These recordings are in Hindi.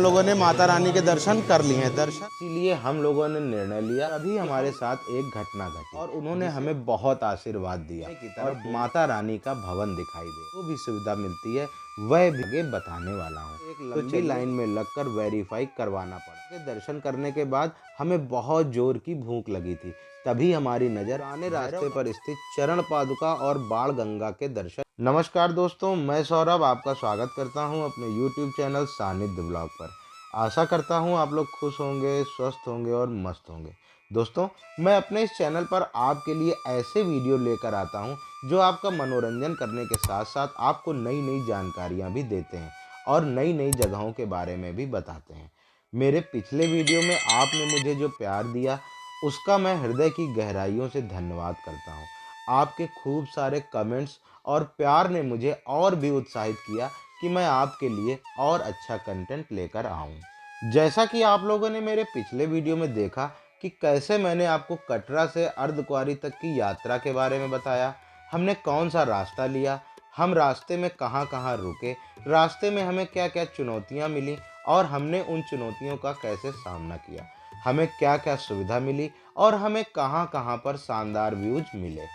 लोगों ने माता रानी के दर्शन कर लिए हैं। इसीलिए हम लोगों ने निर्णय लिया, अभी हमारे साथ एक घटना घटी और उन्होंने हमें बहुत आशीर्वाद दिया और माता रानी का भवन दिखाई दे, जो भी सुविधा मिलती है वह भी आगे बताने वाला हूँ। एक लंबी लाइन में लगकर वेरीफाई करवाना पड़ा। दर्शन करने के बाद हमें बहुत जोर की भूख लगी थी, तभी हमारी नजर आने रास्ते पर स्थित चरण पादुका और बाण गंगा के दर्शन। नमस्कार दोस्तों, मैं सौरभ आपका स्वागत करता हूं अपने YouTube चैनल सानिध्य ब्लॉग पर। आशा करता हूं आप लोग खुश होंगे, स्वस्थ होंगे और मस्त होंगे। दोस्तों, मैं अपने इस चैनल पर आपके लिए ऐसे वीडियो लेकर आता हूं जो आपका मनोरंजन करने के साथ साथ आपको नई नई जानकारियां भी देते हैं और नई नई जगहों के बारे में भी बताते हैं। मेरे पिछले वीडियो में आपने मुझे जो प्यार दिया उसका मैं हृदय की गहराइयों से धन्यवाद करता हूँ। आपके खूब सारे कमेंट्स और प्यार ने मुझे और भी उत्साहित किया कि मैं आपके लिए और अच्छा कंटेंट लेकर आऊँ। जैसा कि आप लोगों ने मेरे पिछले वीडियो में देखा कि कैसे मैंने आपको कटरा से अर्धकुंवारी तक की यात्रा के बारे में बताया, हमने कौन सा रास्ता लिया, हम रास्ते में कहाँ कहाँ रुके, रास्ते में हमें क्या क्या चुनौतियाँ मिली और हमने उन चुनौतियों का कैसे सामना किया, हमें क्या क्या सुविधा मिली और हमें कहाँ कहाँ पर शानदार व्यूज मिले।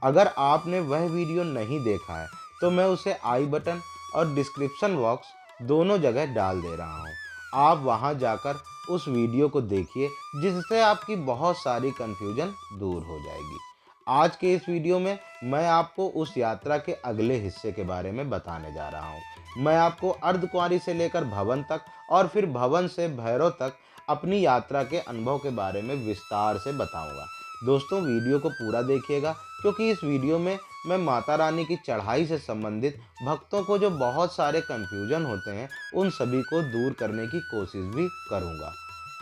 अगर आपने वह वीडियो नहीं देखा है तो मैं उसे आई बटन और डिस्क्रिप्शन बॉक्स दोनों जगह डाल दे रहा हूँ। आप वहाँ जाकर उस वीडियो को देखिए, जिससे आपकी बहुत सारी कन्फ्यूजन दूर हो जाएगी। आज के इस वीडियो में मैं आपको उस यात्रा के अगले हिस्से के बारे में बताने जा रहा हूँ। मैं आपको अर्धकुंवारी से लेकर भवन तक और फिर भवन से भैरव तक अपनी यात्रा के अनुभव के बारे में विस्तार से बताऊंगा। दोस्तों, वीडियो को पूरा देखिएगा क्योंकि इस वीडियो में मैं माता रानी की चढ़ाई से संबंधित भक्तों को जो बहुत सारे कन्फ्यूजन होते हैं उन सभी को दूर करने की कोशिश भी करूंगा।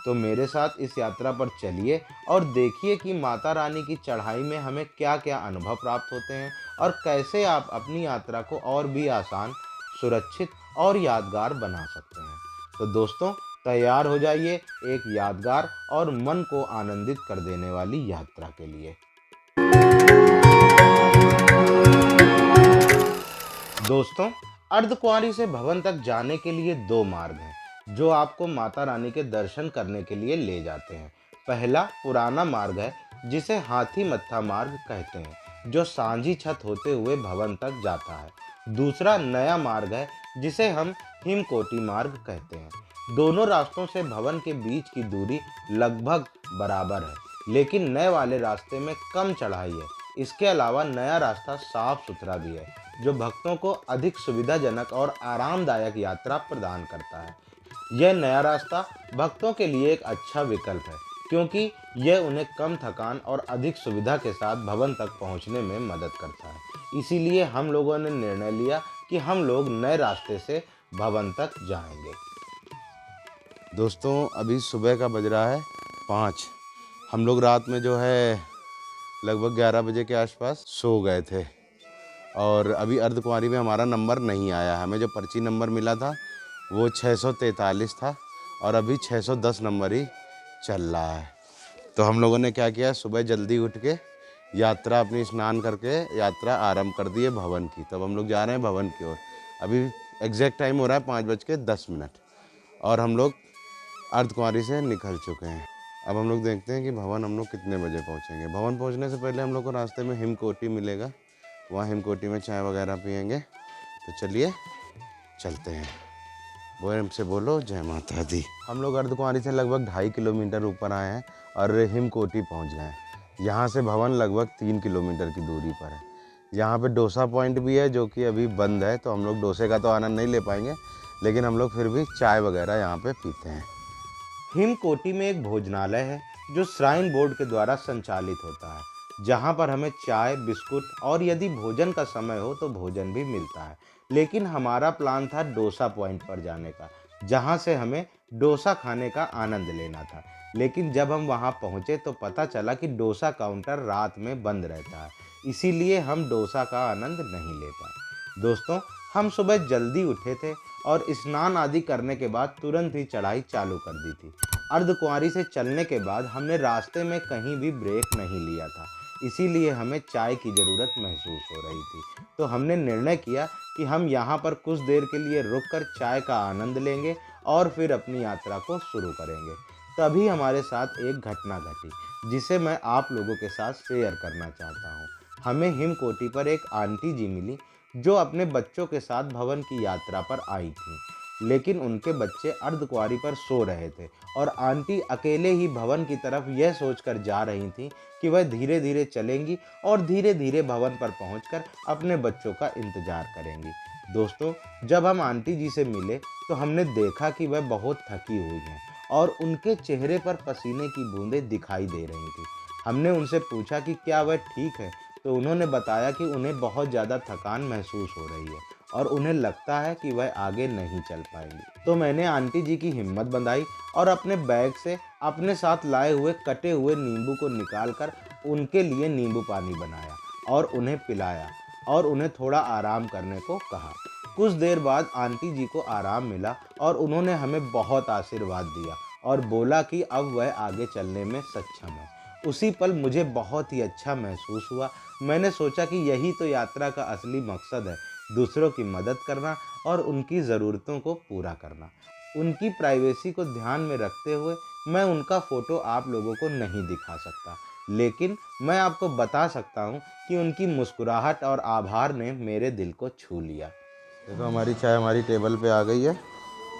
तो मेरे साथ इस यात्रा पर चलिए और देखिए कि माता रानी की चढ़ाई में हमें क्या क्या अनुभव प्राप्त होते हैं और कैसे आप अपनी यात्रा को और भी आसान, सुरक्षित और यादगार बना सकते हैं। तो दोस्तों, तैयार हो जाइए एक यादगार और मन को आनंदित कर देने वाली यात्रा के लिए। दोस्तों, अर्धकुंवारी से भवन तक जाने के लिए दो मार्ग हैं जो आपको माता रानी के दर्शन करने के लिए ले जाते हैं। पहला पुराना मार्ग है जिसे हाथी मत्था मार्ग कहते हैं, जो सांझी छत होते हुए भवन तक जाता है। दूसरा नया मार्ग है जिसे हम हिमकोटी मार्ग कहते हैं। दोनों रास्तों से भवन के बीच की दूरी लगभग बराबर है, लेकिन नए वाले रास्ते में कम चढ़ाई है। इसके अलावा नया रास्ता साफ सुथरा भी है, जो भक्तों को अधिक सुविधाजनक और आरामदायक यात्रा प्रदान करता है। यह नया रास्ता भक्तों के लिए एक अच्छा विकल्प है क्योंकि यह उन्हें कम थकान और अधिक सुविधा के साथ भवन तक पहुंचने में मदद करता है। इसीलिए हम लोगों ने निर्णय लिया कि हम लोग नए रास्ते से भवन तक जाएंगे। दोस्तों, अभी सुबह का बज रहा है 5। हम लोग रात में जो है लगभग 11 बजे के आसपास सो गए थे और अभी अर्धकुंवारी में हमारा नंबर नहीं आया। हमें जो पर्ची नंबर मिला था वो 643 था और अभी 610 नंबर ही चल रहा है। तो हम लोगों ने क्या किया, सुबह जल्दी उठ के यात्रा अपनी स्नान करके यात्रा आरंभ कर दी है भवन की। तब हम लोग जा रहे हैं भवन की ओर। अभी एग्जैक्ट टाइम हो रहा है 5:10 और हम लोग अर्धकुंवारी से निकल चुके हैं। अब हम लोग देखते हैं कि भवन हम लोग कितने बजे पहुंचेंगे। भवन पहुंचने से पहले हम लोग को रास्ते में हिमकोटी मिलेगा, वहाँ हिमकोटी में चाय वगैरह पियेंगे। तो चलिए चलते हैं। वो हमसे बोलो जय माता दी। हम लोग अर्धकुंवारी से लगभग 2.5 किलोमीटर ऊपर आए हैं और हिमकोटी पहुंच गए हैं। यहाँ से भवन लगभग 3 किलोमीटर की दूरी पर है। यहाँ पे डोसा पॉइंट भी है जो कि अभी बंद है, तो हम लोग डोसे का तो आनंद नहीं ले पाएंगे, लेकिन हम लोग फिर भी चाय वगैरह यहाँ पे पीते हैं। हिमकोटी में एक भोजनालय है जो श्राइन बोर्ड के द्वारा संचालित होता है, जहाँ पर हमें चाय, बिस्कुट और यदि भोजन का समय हो तो भोजन भी मिलता है। लेकिन हमारा प्लान था डोसा पॉइंट पर जाने का, जहाँ से हमें डोसा खाने का आनंद लेना था। लेकिन जब हम वहाँ पहुँचे तो पता चला कि डोसा काउंटर रात में बंद रहता है, इसीलिए हम डोसा का आनंद नहीं ले पाए। दोस्तों, हम सुबह जल्दी उठे थे और स्नान आदि करने के बाद तुरंत ही चढ़ाई चालू कर दी थी। अर्धकुंवारी से चलने के बाद हमने रास्ते में कहीं भी ब्रेक नहीं लिया था, इसीलिए हमें चाय की ज़रूरत महसूस हो रही थी। तो हमने निर्णय किया कि हम यहाँ पर कुछ देर के लिए रुककर चाय का आनंद लेंगे और फिर अपनी यात्रा को शुरू करेंगे। तभी हमारे साथ एक घटना घटी जिसे मैं आप लोगों के साथ शेयर करना चाहता हूँ। हमें हिमकोटी पर एक आंटी जी मिली जो अपने बच्चों के साथ भवन की यात्रा पर आई थी, लेकिन उनके बच्चे अर्धकुंवारी पर सो रहे थे और आंटी अकेले ही भवन की तरफ यह सोचकर जा रही थी कि वह धीरे धीरे चलेंगी और धीरे धीरे भवन पर पहुंचकर अपने बच्चों का इंतजार करेंगी। दोस्तों, जब हम आंटी जी से मिले तो हमने देखा कि वह बहुत थकी हुई हैं और उनके चेहरे पर पसीने की बूंदें दिखाई दे रही थी। हमने उनसे पूछा कि क्या वह ठीक है, तो उन्होंने बताया कि उन्हें बहुत ज़्यादा थकान महसूस हो रही है और उन्हें लगता है कि वह आगे नहीं चल पाएंगी। तो मैंने आंटी जी की हिम्मत बंधाई और अपने बैग से अपने साथ लाए हुए कटे हुए नींबू को निकालकर उनके लिए नींबू पानी बनाया और उन्हें पिलाया और उन्हें थोड़ा आराम करने को कहा। कुछ देर बाद आंटी जी को आराम मिला और उन्होंने हमें बहुत आशीर्वाद दिया और बोला कि अब वह आगे चलने में सक्षम है। उसी पल मुझे बहुत ही अच्छा महसूस हुआ। मैंने सोचा कि यही तो यात्रा का असली मकसद है, दूसरों की मदद करना और उनकी ज़रूरतों को पूरा करना। उनकी प्राइवेसी को ध्यान में रखते हुए मैं उनका फ़ोटो आप लोगों को नहीं दिखा सकता, लेकिन मैं आपको बता सकता हूँ कि उनकी मुस्कुराहट और आभार ने मेरे दिल को छू लिया। देखो, हमारी चाय हमारी टेबल पे आ गई है।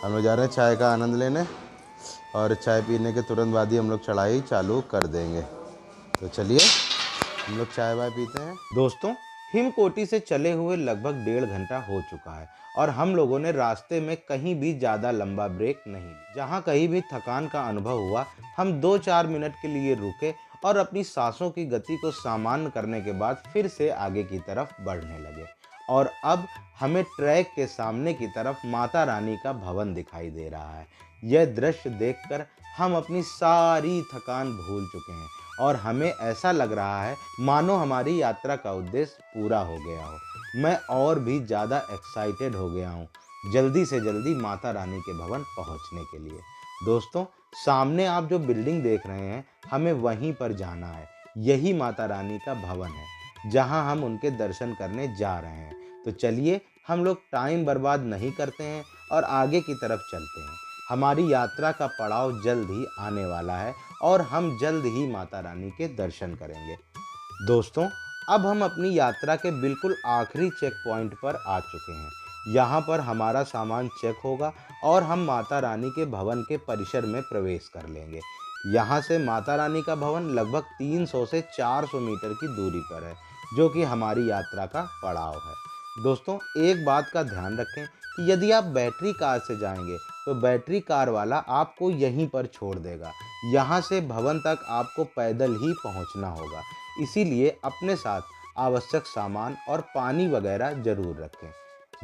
हम लोग जा रहे हैं चाय का आनंद लेने और चाय पीने के तुरंत बाद ही हम लोग चढ़ाई चालू कर देंगे। तो चलिए हम लोग चाय वाय पीते हैं। दोस्तों, हिमकोटी से चले हुए लगभग 1.5 घंटा हो चुका है और हम लोगों ने रास्ते में कहीं भी ज़्यादा लंबा ब्रेक नहीं लिया। जहाँ कहीं भी थकान का अनुभव हुआ, हम 2-4 मिनट के लिए रुके और अपनी सांसों की गति को सामान्य करने के बाद फिर से आगे की तरफ बढ़ने लगे। और अब हमें ट्रैक के सामने की तरफ माता रानी का भवन दिखाई दे रहा है। यह दृश्य देखकर हम अपनी सारी थकान भूल चुके हैं और हमें ऐसा लग रहा है मानो हमारी यात्रा का उद्देश्य पूरा हो गया हो। मैं और भी ज़्यादा एक्साइटेड हो गया हूँ जल्दी से जल्दी माता रानी के भवन पहुँचने के लिए। दोस्तों, सामने आप जो बिल्डिंग देख रहे हैं, हमें वहीं पर जाना है। यही माता रानी का भवन है जहाँ हम उनके दर्शन करने जा रहे हैं। तो चलिए हम लोग टाइम बर्बाद नहीं करते हैं और आगे की तरफ चलते हैं। हमारी यात्रा का पड़ाव जल्द ही आने वाला है और हम जल्द ही माता रानी के दर्शन करेंगे। दोस्तों, अब हम अपनी यात्रा के बिल्कुल आखिरी चेक पॉइंट पर आ चुके हैं। यहाँ पर हमारा सामान चेक होगा और हम माता रानी के भवन के परिसर में प्रवेश कर लेंगे। यहाँ से माता रानी का भवन लगभग 300 से 400 मीटर की दूरी पर है, जो कि हमारी यात्रा का पड़ाव है। दोस्तों, एक बात का ध्यान रखें कि यदि आप बैटरी कार से जाएंगे तो बैटरी कार वाला आपको यहीं पर छोड़ देगा। यहाँ से भवन तक आपको पैदल ही पहुँचना होगा, इसीलिए अपने साथ आवश्यक सामान और पानी वगैरह जरूर रखें।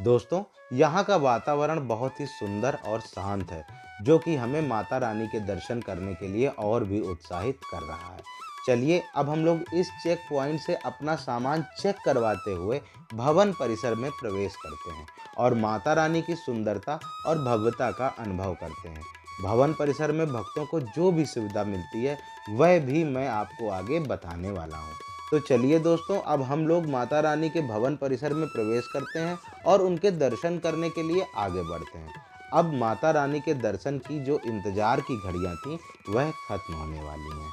दोस्तों, यहाँ का वातावरण बहुत ही सुंदर और शांत है, जो कि हमें माता रानी के दर्शन करने के लिए और भी उत्साहित कर रहा है। चलिए अब हम लोग इस चेक पॉइंट से अपना सामान चेक करवाते हुए भवन परिसर में प्रवेश करते हैं और माता रानी की सुंदरता और भव्यता का अनुभव करते हैं। भवन परिसर में भक्तों को जो भी सुविधा मिलती है वह भी मैं आपको आगे बताने वाला हूँ। तो चलिए दोस्तों, अब हम लोग माता रानी के भवन परिसर में प्रवेश करते हैं और उनके दर्शन करने के लिए आगे बढ़ते हैं। अब माता रानी के दर्शन की जो इंतजार की घड़ियाँ थीं वह खत्म होने वाली हैं।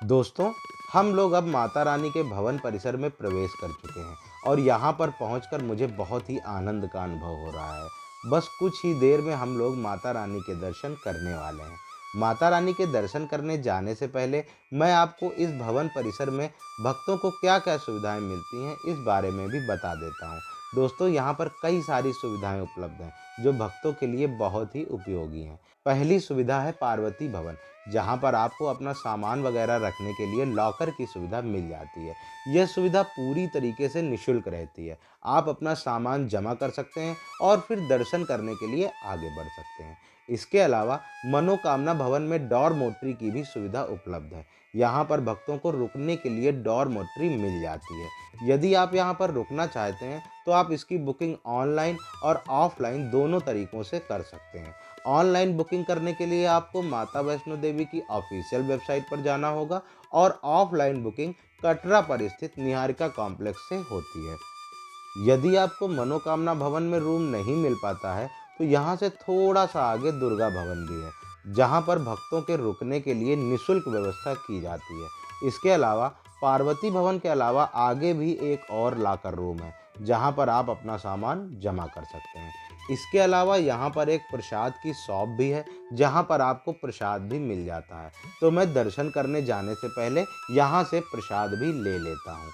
दोस्तों, हम लोग अब माता रानी के भवन परिसर में प्रवेश कर चुके हैं और यहाँ पर पहुँचकर मुझे बहुत ही आनंद का अनुभव हो रहा है। बस कुछ ही देर में हम लोग माता रानी के दर्शन करने वाले हैं। माता रानी के दर्शन करने जाने से पहले मैं आपको इस भवन परिसर में भक्तों को क्या-क्या सुविधाएं मिलती हैं इस बारे में भी बता देता हूँ। दोस्तों, यहाँ पर कई सारी सुविधाएं उपलब्ध हैं जो भक्तों के लिए बहुत ही उपयोगी हैं। पहली सुविधा है पार्वती भवन, जहाँ पर आपको अपना सामान वगैरह रखने के लिए लॉकर की सुविधा मिल जाती है। यह सुविधा पूरी तरीके से निःशुल्क रहती है। आप अपना सामान जमा कर सकते हैं और फिर दर्शन करने के लिए आगे बढ़ सकते हैं। इसके अलावा मनोकामना भवन में डॉरमेट्री की भी सुविधा उपलब्ध है। यहाँ पर भक्तों को रुकने के लिए डॉरमेट्री मिल जाती है। यदि आप यहाँ पर रुकना चाहते हैं तो आप इसकी बुकिंग ऑनलाइन और ऑफलाइन दोनों तरीकों से कर सकते हैं। ऑनलाइन बुकिंग करने के लिए आपको माता वैष्णो देवी की ऑफिशियल वेबसाइट पर जाना होगा और ऑफलाइन बुकिंग कटरा पर स्थित निहारिका कॉम्प्लेक्स से होती है। यदि आपको मनोकामना भवन में रूम नहीं मिल पाता है तो यहाँ से थोड़ा सा आगे दुर्गा भवन भी है, जहाँ पर भक्तों के रुकने के लिए निःशुल्क व्यवस्था की जाती है। इसके अलावा पार्वती भवन के अलावा आगे भी एक और लॉकर रूम है, जहाँ पर आप अपना सामान जमा कर सकते हैं। इसके अलावा यहाँ पर एक प्रसाद की शॉप भी है, जहाँ पर आपको प्रसाद भी मिल जाता है। तो मैं दर्शन करने जाने से पहले यहाँ से प्रसाद भी ले लेता हूँ।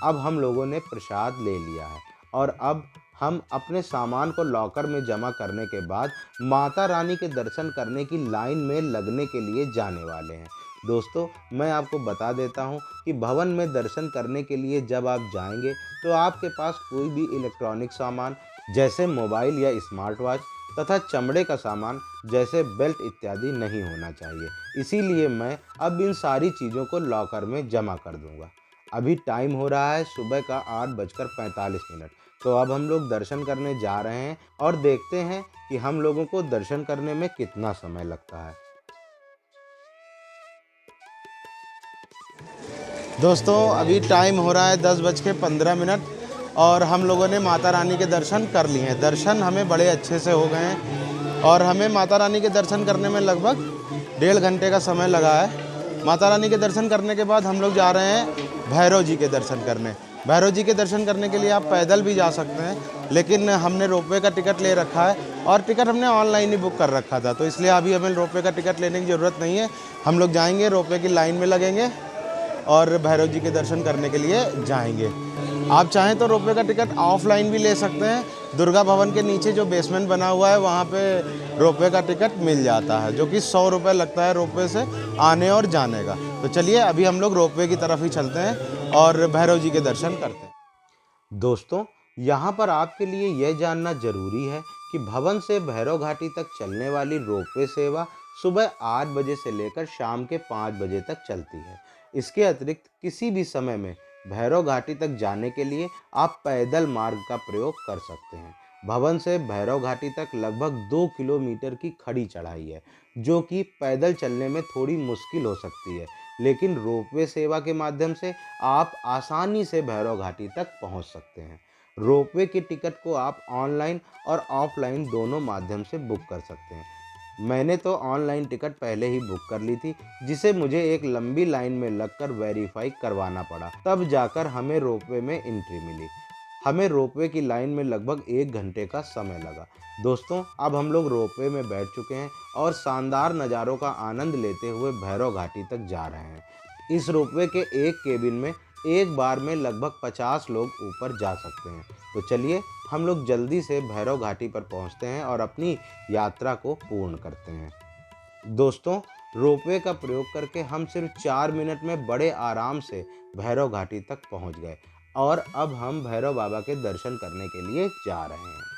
अब हम लोगों ने प्रसाद ले लिया है और अब हम अपने सामान को लॉकर में जमा करने के बाद माता रानी के दर्शन करने की लाइन में लगने के लिए जाने वाले हैं। दोस्तों, मैं आपको बता देता हूँ कि भवन में दर्शन करने के लिए जब आप जाएंगे तो आपके पास कोई भी इलेक्ट्रॉनिक सामान जैसे मोबाइल या स्मार्ट वॉच तथा चमड़े का सामान जैसे बेल्ट इत्यादि नहीं होना चाहिए। इसीलिए मैं अब इन सारी चीज़ों को लॉकर में जमा कर दूंगा। अभी टाइम हो रहा है सुबह का 8:45। तो अब हम लोग दर्शन करने जा रहे हैं और देखते हैं कि हम लोगों को दर्शन करने में कितना समय लगता है। दोस्तों, अभी टाइम हो रहा है 10:15 और हम लोगों ने माता रानी के दर्शन कर लिए हैं। दर्शन हमें बड़े अच्छे से हो गए हैं और हमें माता रानी के दर्शन करने में लगभग 1.5 घंटे का समय लगा है। माता रानी के दर्शन करने के बाद हम लोग जा रहे हैं भैरव जी के दर्शन करने। भैरव जी के दर्शन करने के लिए आप पैदल भी जा सकते हैं, लेकिन हमने रोपवे का टिकट ले रखा है और टिकट हमने ऑनलाइन ही बुक कर रखा था, तो इसलिए अभी हमें रोपवे का टिकट लेने की ज़रूरत नहीं है। हम लोग जाएंगे, रोपवे की लाइन में लगेंगे और भैरव जी के दर्शन करने के लिए जाएंगे। आप चाहें तो रोपवे का टिकट ऑफलाइन भी ले सकते हैं। दुर्गा भवन के नीचे जो बेसमेंट बना हुआ है वहाँ पे रोपवे का टिकट मिल जाता है, जो कि 100 रुपये लगता है रोपवे से आने और जाने का। तो चलिए अभी हम लोग रोपवे की तरफ ही चलते हैं और भैरव जी के दर्शन करते हैं। दोस्तों, यहाँ पर आपके लिए यह जानना जरूरी है कि भवन से भैरव घाटी तक चलने वाली रोपवे सेवा सुबह 8 बजे से लेकर शाम के 5 बजे तक चलती है। इसके अतिरिक्त किसी भी समय में भैरव घाटी तक जाने के लिए आप पैदल मार्ग का प्रयोग कर सकते हैं। भवन से भैरव घाटी तक लगभग 2 किलोमीटर की खड़ी चढ़ाई है, जो कि पैदल चलने में थोड़ी मुश्किल हो सकती है, लेकिन रोपवे सेवा के माध्यम से आप आसानी से भैरव घाटी तक पहुंच सकते हैं। रोपवे की टिकट को आप ऑनलाइन और ऑफलाइन दोनों माध्यम से बुक कर सकते हैं। मैंने तो ऑनलाइन टिकट पहले ही बुक कर ली थी, जिसे मुझे एक लंबी लाइन में लगकर वेरीफाई करवाना पड़ा, तब जाकर हमें रोपवे में एंट्री मिली। हमें रोपवे की लाइन में लगभग 1 घंटे का समय लगा। दोस्तों, अब हम लोग रोपवे में बैठ चुके हैं और शानदार नज़ारों का आनंद लेते हुए भैरव घाटी तक जा रहे हैं। इस रोपवे के एक केबिन में एक बार में लगभग 50 लोग ऊपर जा सकते हैं। तो चलिए हम लोग जल्दी से भैरव घाटी पर पहुंचते हैं और अपनी यात्रा को पूर्ण करते हैं। दोस्तों, रोपवे का प्रयोग करके हम सिर्फ 4 मिनट में बड़े आराम से भैरव घाटी तक पहुंच गए और अब हम भैरव बाबा के दर्शन करने के लिए जा रहे हैं।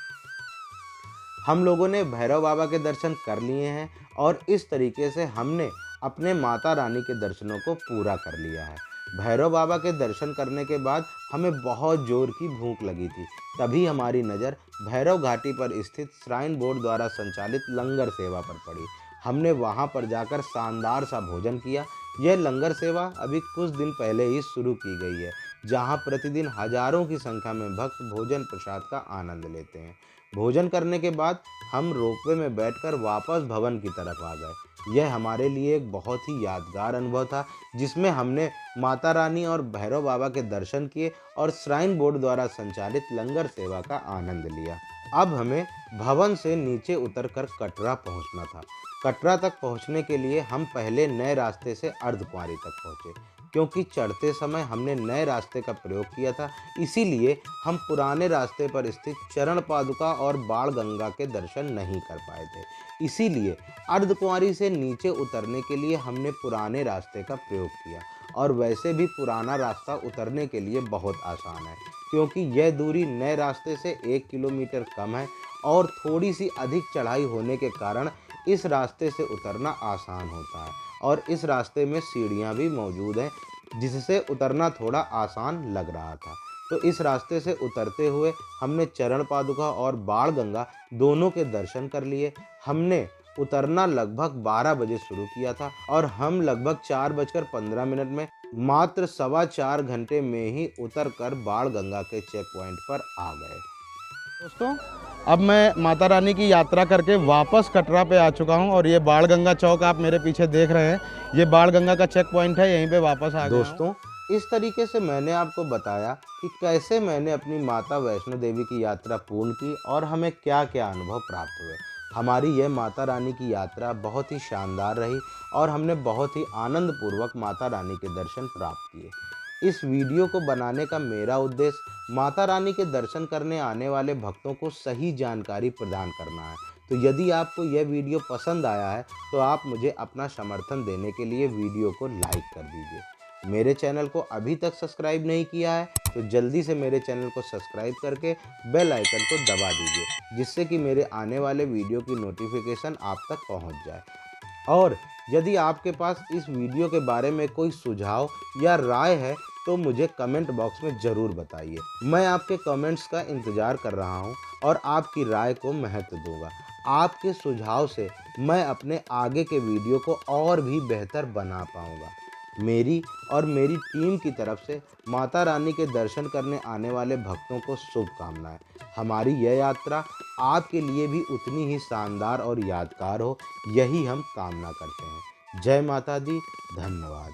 हम लोगों ने भैरव बाबा के दर्शन कर लिए हैं और इस तरीके से हमने अपने माता रानी के दर्शनों को पूरा कर लिया है। भैरव बाबा के दर्शन करने के बाद हमें बहुत जोर की भूख लगी थी। तभी हमारी नज़र भैरव घाटी पर स्थित श्राइन बोर्ड द्वारा संचालित लंगर सेवा पर पड़ी। हमने वहां पर जाकर शानदार सा भोजन किया। यह लंगर सेवा अभी कुछ दिन पहले ही शुरू की गई है, जहां प्रतिदिन हजारों की संख्या में भक्त भोजन प्रसाद का आनंद लेते हैं। भोजन करने के बाद हम रोपवे में बैठकर वापस भवन की तरफ आ गए। यह हमारे लिए एक बहुत ही यादगार अनुभव था, जिसमें हमने माता रानी और भैरव बाबा के दर्शन किए और श्राइन बोर्ड द्वारा संचालित लंगर सेवा का आनंद लिया। अब हमें भवन से नीचे उतरकर कटरा पहुंचना था। कटरा तक पहुंचने के लिए हम पहले नए रास्ते से अर्धकुंवारी तक पहुंचे। क्योंकि चढ़ते समय हमने नए रास्ते का प्रयोग किया था, इसीलिए हम पुराने रास्ते पर स्थित चरण पादुका और बाण गंगा के दर्शन नहीं कर पाए थे। इसीलिए अर्धकुंवारी से नीचे उतरने के लिए हमने पुराने रास्ते का प्रयोग किया। और वैसे भी पुराना रास्ता उतरने के लिए बहुत आसान है, क्योंकि यह दूरी नए रास्ते से 1 किलोमीटर कम है और थोड़ी सी अधिक चढ़ाई होने के कारण इस रास्ते से उतरना आसान होता है। और इस रास्ते में सीढ़ियाँ भी मौजूद हैं, जिससे उतरना थोड़ा आसान लग रहा था। तो इस रास्ते से उतरते हुए हमने चरण पादुका और बाण गंगा दोनों के दर्शन कर लिए। हमने उतरना लगभग 12 बजे शुरू किया था और हम लगभग 4:15 में मात्र 4.25 घंटे में ही उतरकर बाण गंगा के चेक पॉइंट पर आ गए। दोस्तों, अब मैं माता रानी की यात्रा करके वापस कटरा पे आ चुका हूँ और ये बाण गंगा चौक आप मेरे पीछे देख रहे हैं, ये बाण गंगा का चेक पॉइंट है, यहीं पे वापस आ गया हूँ। दोस्तों, इस तरीके से मैंने आपको बताया कि कैसे मैंने अपनी माता वैष्णो देवी की यात्रा पूर्ण की और हमें क्या क्या अनुभव प्राप्त हुए। हमारी यह माता रानी की यात्रा बहुत ही शानदार रही और हमने बहुत ही आनंदपूर्वक माता रानी के दर्शन प्राप्त किए। इस वीडियो को बनाने का मेरा उद्देश्य माता रानी के दर्शन करने आने वाले भक्तों को सही जानकारी प्रदान करना है। तो यदि आपको यह वीडियो पसंद आया है तो आप मुझे अपना समर्थन देने के लिए वीडियो को लाइक कर दीजिए। मेरे चैनल को अभी तक सब्सक्राइब नहीं किया है तो जल्दी से मेरे चैनल को सब्सक्राइब करके बेल आइकन को दबा दीजिए, जिससे कि मेरे आने वाले वीडियो की नोटिफिकेशन आप तक पहुंच जाए। और यदि आपके पास इस वीडियो के बारे में कोई सुझाव या राय है तो मुझे कमेंट बॉक्स में ज़रूर बताइए। मैं आपके कमेंट्स का इंतज़ार कर रहा हूं और आपकी राय को महत्व दूंगा। आपके सुझाव से मैं अपने आगे के वीडियो को और भी बेहतर बना पाऊंगा। मेरी और मेरी टीम की तरफ से माता रानी के दर्शन करने आने वाले भक्तों को शुभकामनाएं। हमारी यह यात्रा आपके लिए भी उतनी ही शानदार और यादगार हो, यही हम कामना करते हैं। जय माता दी। धन्यवाद।